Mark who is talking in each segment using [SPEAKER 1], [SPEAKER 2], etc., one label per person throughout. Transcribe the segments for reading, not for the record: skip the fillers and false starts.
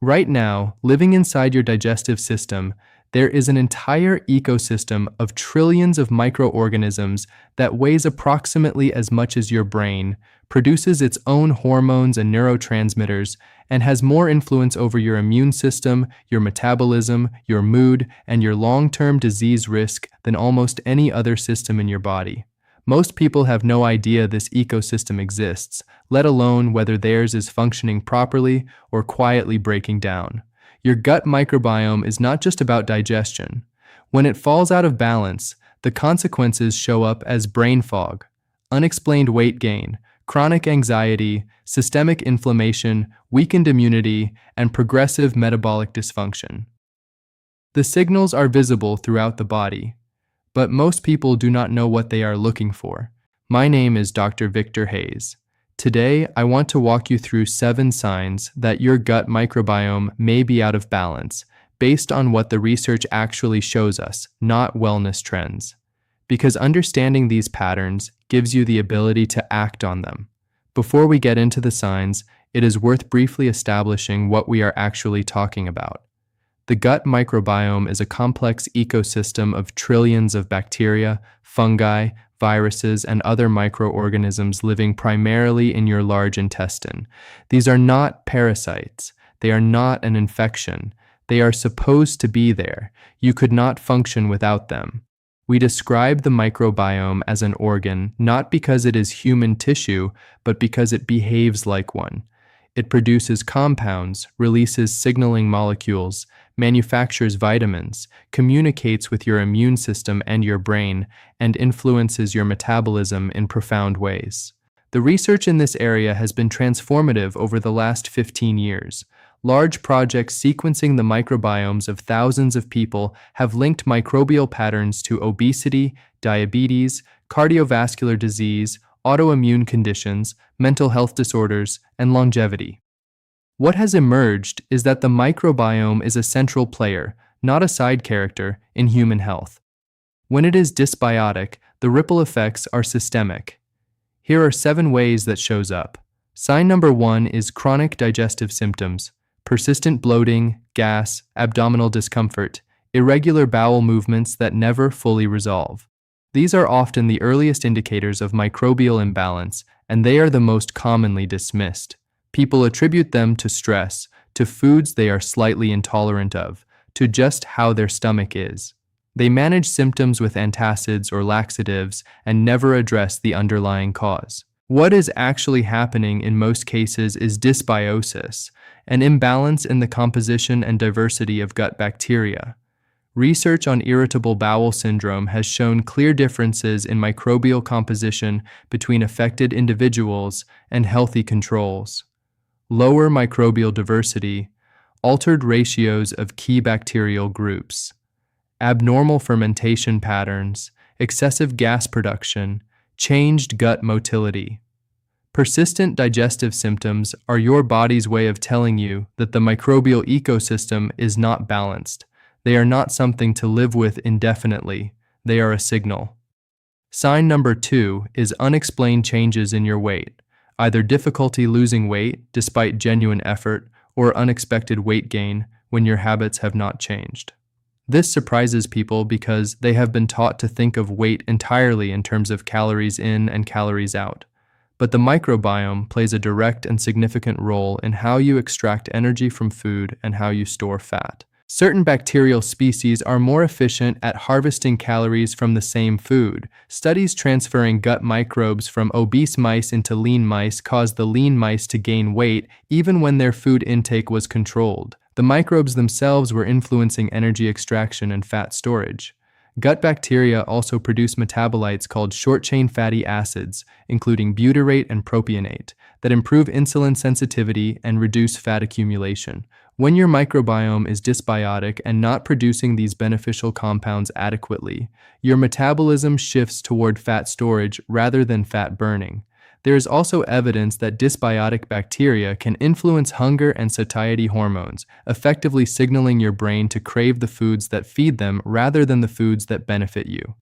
[SPEAKER 1] Right now, living inside your digestive system, there is an entire ecosystem of trillions of microorganisms that weighs approximately as much as your brain, produces its own hormones and neurotransmitters, and has more influence over your immune system, your metabolism, your mood, and your long-term disease risk than almost any other system in your body. Most people have no idea this ecosystem exists, let alone whether theirs is functioning properly or quietly breaking down. Your gut microbiome is not just about digestion. When it falls out of balance, the consequences show up as brain fog, unexplained weight gain, chronic anxiety, systemic inflammation, weakened immunity, and progressive metabolic dysfunction. The signals are visible throughout the body, but most people do not know what they are looking for. My name is Dr. Victor Hayes. Today, I want to walk you through 7 signs that your gut microbiome may be out of balance, based on what the research actually shows us, not wellness trends. Because understanding these patterns gives you the ability to act on them. Before we get into the signs, it is worth briefly establishing what we are actually talking about. The gut microbiome is a complex ecosystem of trillions of bacteria, fungi, viruses, and other microorganisms living primarily in your large intestine. These are not parasites. They are not an infection. They are supposed to be there. You could not function without them. We describe the microbiome as an organ not because it is human tissue, but because it behaves like one. It produces compounds, releases signaling molecules, manufactures vitamins, communicates with your immune system and your brain, and influences your metabolism in profound ways. The research in this area has been transformative over the last 15 years. Large projects sequencing the microbiomes of thousands of people have linked microbial patterns to obesity, diabetes, cardiovascular disease, autoimmune conditions, mental health disorders, and longevity. What has emerged is that the microbiome is a central player, not a side character, in human health. When it is dysbiotic, the ripple effects are systemic. Here are 7 ways that shows up. Sign number 1 is chronic digestive symptoms, persistent bloating, gas, abdominal discomfort, irregular bowel movements that never fully resolve. These are often the earliest indicators of microbial imbalance, and they are the most commonly dismissed. People attribute them to stress, to foods they are slightly intolerant of, to just how their stomach is. They manage symptoms with antacids or laxatives and never address the underlying cause. What is actually happening in most cases is dysbiosis, an imbalance in the composition and diversity of gut bacteria. Research on irritable bowel syndrome has shown clear differences in microbial composition between affected individuals and healthy controls. Lower microbial diversity, altered ratios of key bacterial groups, abnormal fermentation patterns, excessive gas production, changed gut motility. Persistent digestive symptoms are your body's way of telling you that the microbial ecosystem is not balanced. They are not something to live with indefinitely. They are a signal. Sign number 2 is unexplained changes in your weight, either difficulty losing weight despite genuine effort or unexpected weight gain when your habits have not changed. This surprises people because they have been taught to think of weight entirely in terms of calories in and calories out. But the microbiome plays a direct and significant role in how you extract energy from food and how you store fat. Certain bacterial species are more efficient at harvesting calories from the same food. Studies transferring gut microbes from obese mice into lean mice caused the lean mice to gain weight even when their food intake was controlled. The microbes themselves were influencing energy extraction and fat storage. Gut bacteria also produce metabolites called short-chain fatty acids, including butyrate and propionate, that improve insulin sensitivity and reduce fat accumulation. When your microbiome is dysbiotic and not producing these beneficial compounds adequately, your metabolism shifts toward fat storage rather than fat burning. There is also evidence that dysbiotic bacteria can influence hunger and satiety hormones, effectively signaling your brain to crave the foods that feed them rather than the foods that benefit you.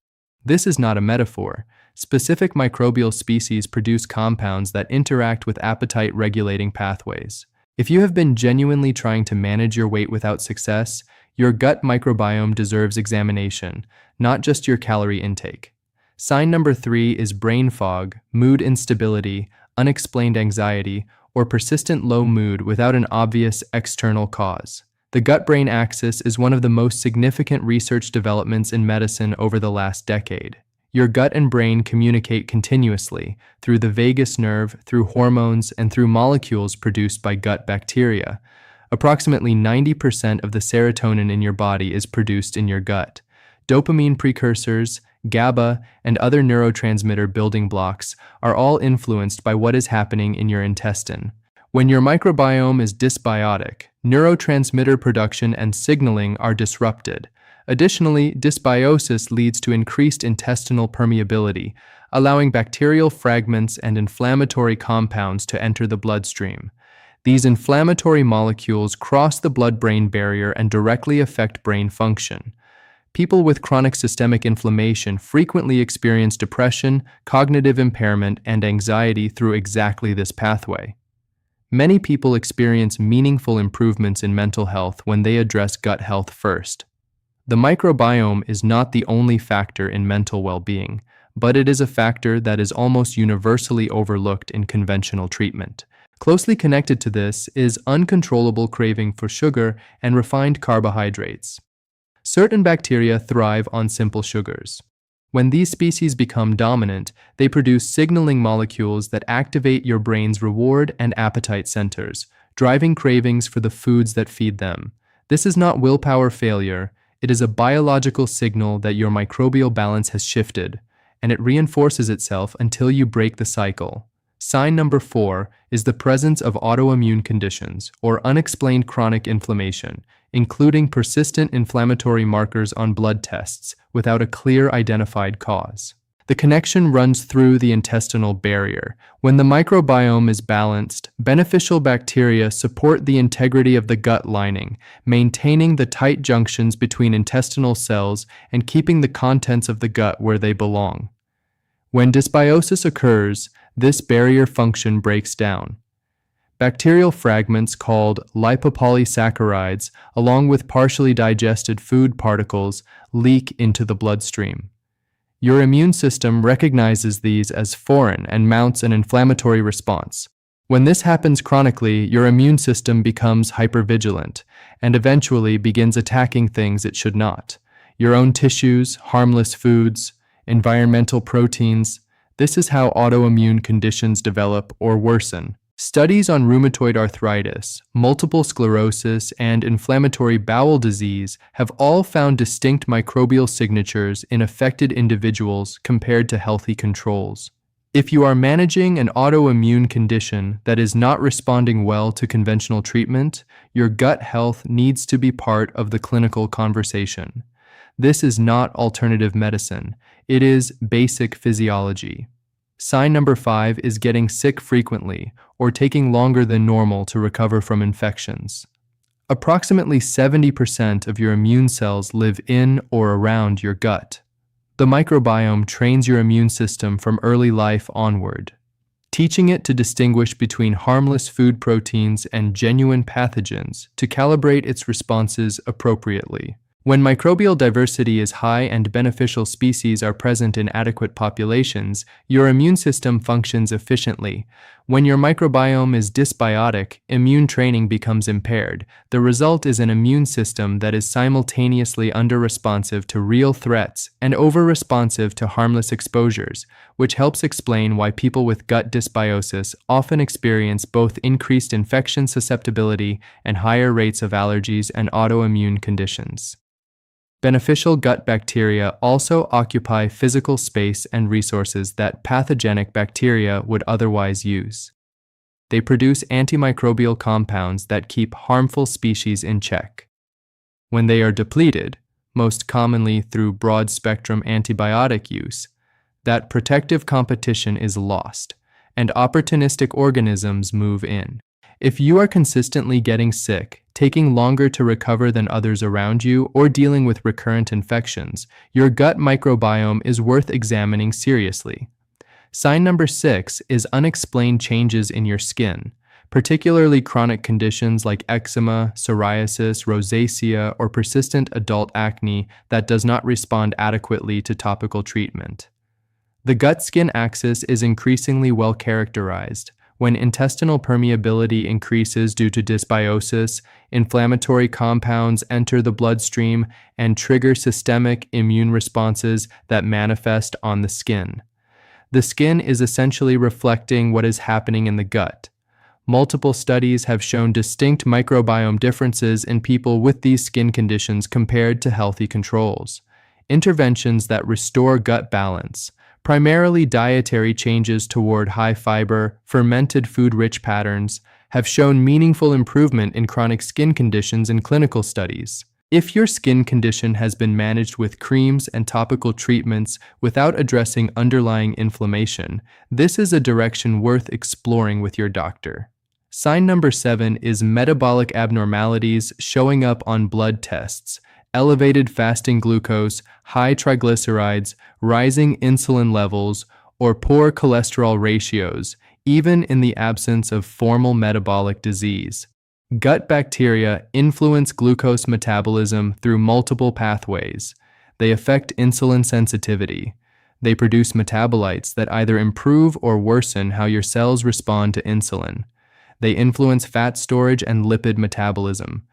[SPEAKER 1] This is not a metaphor. Specific microbial species produce compounds that interact with appetite-regulating pathways. If you have been genuinely trying to manage your weight without success, your gut microbiome deserves examination, not just your calorie intake. Sign number 3 is brain fog, mood instability, unexplained anxiety, or persistent low mood without an obvious external cause. The gut-brain axis is one of the most significant research developments in medicine over the last decade. Your gut and brain communicate continuously through the vagus nerve, through hormones, and through molecules produced by gut bacteria. Approximately 90% of the serotonin in your body is produced in your gut. Dopamine precursors, GABA, and other neurotransmitter building blocks are all influenced by what is happening in your intestine. When your microbiome is dysbiotic, neurotransmitter production and signaling are disrupted. Additionally, dysbiosis leads to increased intestinal permeability, allowing bacterial fragments and inflammatory compounds to enter the bloodstream. These inflammatory molecules cross the blood-brain barrier and directly affect brain function. People with chronic systemic inflammation frequently experience depression, cognitive impairment, and anxiety through exactly this pathway. Many people experience meaningful improvements in mental health when they address gut health first. The microbiome is not the only factor in mental well-being, but it is a factor that is almost universally overlooked in conventional treatment. Closely connected to this is uncontrollable craving for sugar and refined carbohydrates. Certain bacteria thrive on simple sugars. When these species become dominant, they produce signaling molecules that activate your brain's reward and appetite centers, driving cravings for the foods that feed them. This is not willpower failure. It is a biological signal that your microbial balance has shifted, and it reinforces itself until you break the cycle. Sign number 4 is the presence of autoimmune conditions or unexplained chronic inflammation, including persistent inflammatory markers on blood tests without a clear identified cause. The connection runs through the intestinal barrier. When the microbiome is balanced, beneficial bacteria support the integrity of the gut lining, maintaining the tight junctions between intestinal cells and keeping the contents of the gut where they belong. When dysbiosis occurs, this barrier function breaks down. Bacterial fragments called lipopolysaccharides, along with partially digested food particles, leak into the bloodstream. Your immune system recognizes these as foreign and mounts an inflammatory response. When this happens chronically, your immune system becomes hypervigilant and eventually begins attacking things it should not. Your own tissues, harmless foods, environmental proteins. This is how autoimmune conditions develop or worsen. Studies on rheumatoid arthritis, multiple sclerosis, and inflammatory bowel disease have all found distinct microbial signatures in affected individuals compared to healthy controls. If you are managing an autoimmune condition that is not responding well to conventional treatment, your gut health needs to be part of the clinical conversation. This is not alternative medicine. It is basic physiology. Sign number 5 is getting sick frequently or taking longer than normal to recover from infections. Approximately 70% of your immune cells live in or around your gut. The microbiome trains your immune system from early life onward, teaching it to distinguish between harmless food proteins and genuine pathogens to calibrate its responses appropriately. When microbial diversity is high and beneficial species are present in adequate populations, your immune system functions efficiently. When your microbiome is dysbiotic, immune training becomes impaired. The result is an immune system that is simultaneously under-responsive to real threats and over-responsive to harmless exposures, which helps explain why people with gut dysbiosis often experience both increased infection susceptibility and higher rates of allergies and autoimmune conditions. Beneficial gut bacteria also occupy physical space and resources that pathogenic bacteria would otherwise use. They produce antimicrobial compounds that keep harmful species in check. When they are depleted, most commonly through broad-spectrum antibiotic use, that protective competition is lost, and opportunistic organisms move in. If you are consistently getting sick, taking longer to recover than others around you, or dealing with recurrent infections, your gut microbiome is worth examining seriously. Sign number 6 is unexplained changes in your skin, particularly chronic conditions like eczema, psoriasis, rosacea, or persistent adult acne that does not respond adequately to topical treatment. The gut-skin axis is increasingly well characterized. When intestinal permeability increases due to dysbiosis, inflammatory compounds enter the bloodstream and trigger systemic immune responses that manifest on the skin. The skin is essentially reflecting what is happening in the gut. Multiple studies have shown distinct microbiome differences in people with these skin conditions compared to healthy controls. Interventions that restore gut balance, primarily dietary changes toward high-fiber, fermented food-rich patterns, have shown meaningful improvement in chronic skin conditions in clinical studies. If your skin condition has been managed with creams and topical treatments without addressing underlying inflammation, this is a direction worth exploring with your doctor. Sign number 7 is metabolic abnormalities showing up on blood tests. Elevated fasting glucose, high triglycerides, rising insulin levels, or poor cholesterol ratios, even in the absence of formal metabolic disease. Gut bacteria influence glucose metabolism through multiple pathways. They affect insulin sensitivity. They produce metabolites that either improve or worsen how your cells respond to insulin. They influence fat storage and lipid metabolism.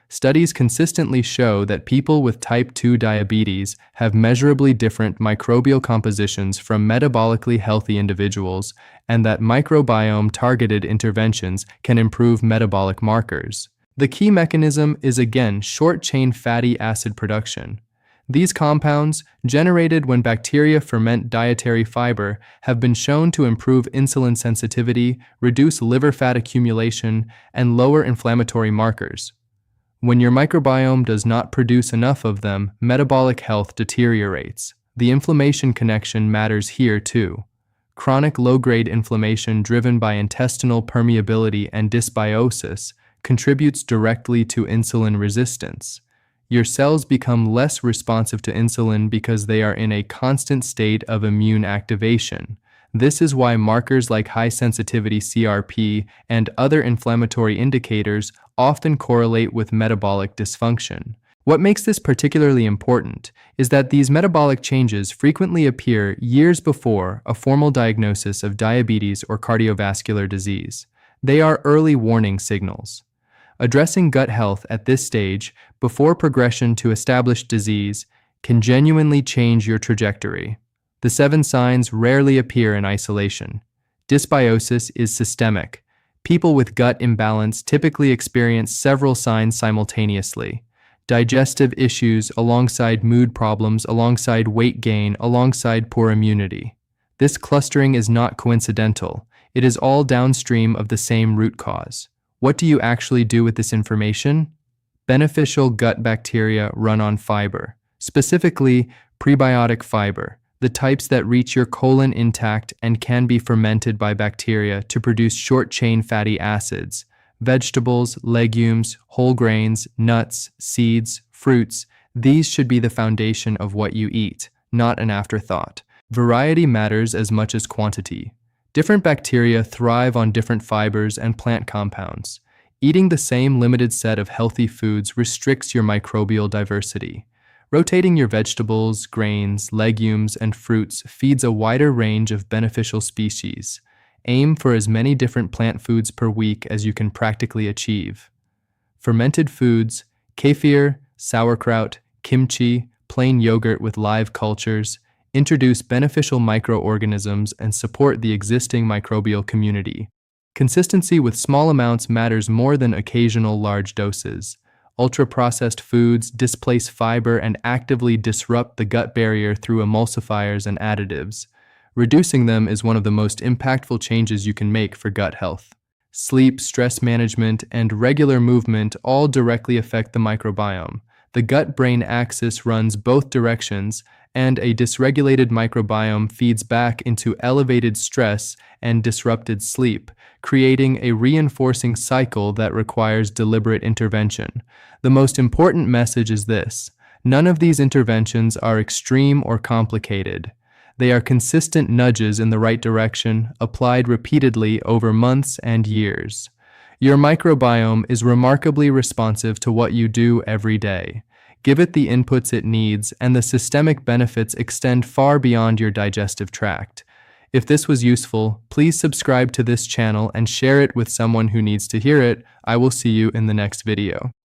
[SPEAKER 1] Studies consistently show that people with type 2 diabetes have measurably different microbial compositions from metabolically healthy individuals, and that microbiome-targeted interventions can improve metabolic markers. The key mechanism is again short-chain fatty acid production. These compounds, generated when bacteria ferment dietary fiber, have been shown to improve insulin sensitivity, reduce liver fat accumulation, and lower inflammatory markers. When your microbiome does not produce enough of them, metabolic health deteriorates. The inflammation connection matters here too. Chronic low-grade inflammation driven by intestinal permeability and dysbiosis contributes directly to insulin resistance. Your cells become less responsive to insulin because they are in a constant state of immune activation. This is why markers like high-sensitivity CRP and other inflammatory indicators often correlate with metabolic dysfunction. What makes this particularly important is that these metabolic changes frequently appear years before a formal diagnosis of diabetes or cardiovascular disease. They are early warning signals. Addressing gut health at this stage, before progression to established disease, can genuinely change your trajectory. The 7 signs rarely appear in isolation. Dysbiosis is systemic. People with gut imbalance typically experience several signs simultaneously. Digestive issues alongside mood problems, alongside weight gain, alongside poor immunity. This clustering is not coincidental. It is all downstream of the same root cause. What do you actually do with this information? Beneficial gut bacteria run on fiber, specifically prebiotic fiber, the types that reach your colon intact and can be fermented by bacteria to produce short-chain fatty acids. Vegetables, legumes, whole grains, nuts, seeds, fruits, these should be the foundation of what you eat, not an afterthought. Variety matters as much as quantity. Different bacteria thrive on different fibers and plant compounds. Eating the same limited set of healthy foods restricts your microbial diversity. Rotating your vegetables, grains, legumes, and fruits feeds a wider range of beneficial species. Aim for as many different plant foods per week as you can practically achieve. Fermented foods, kefir, sauerkraut, kimchi, plain yogurt with live cultures, introduce beneficial microorganisms and support the existing microbial community. Consistency with small amounts matters more than occasional large doses. Ultra-processed foods displace fiber and actively disrupt the gut barrier through emulsifiers and additives. Reducing them is one of the most impactful changes you can make for gut health. Sleep, stress management, and regular movement all directly affect the microbiome. The gut-brain axis runs both directions, and a dysregulated microbiome feeds back into elevated stress and disrupted sleep, creating a reinforcing cycle that requires deliberate intervention. The most important message is this: none of these interventions are extreme or complicated. They are consistent nudges in the right direction, applied repeatedly over months and years. Your microbiome is remarkably responsive to what you do every day. Give it the inputs it needs, and the systemic benefits extend far beyond your digestive tract. If this was useful, please subscribe to this channel and share it with someone who needs to hear it. I will see you in the next video.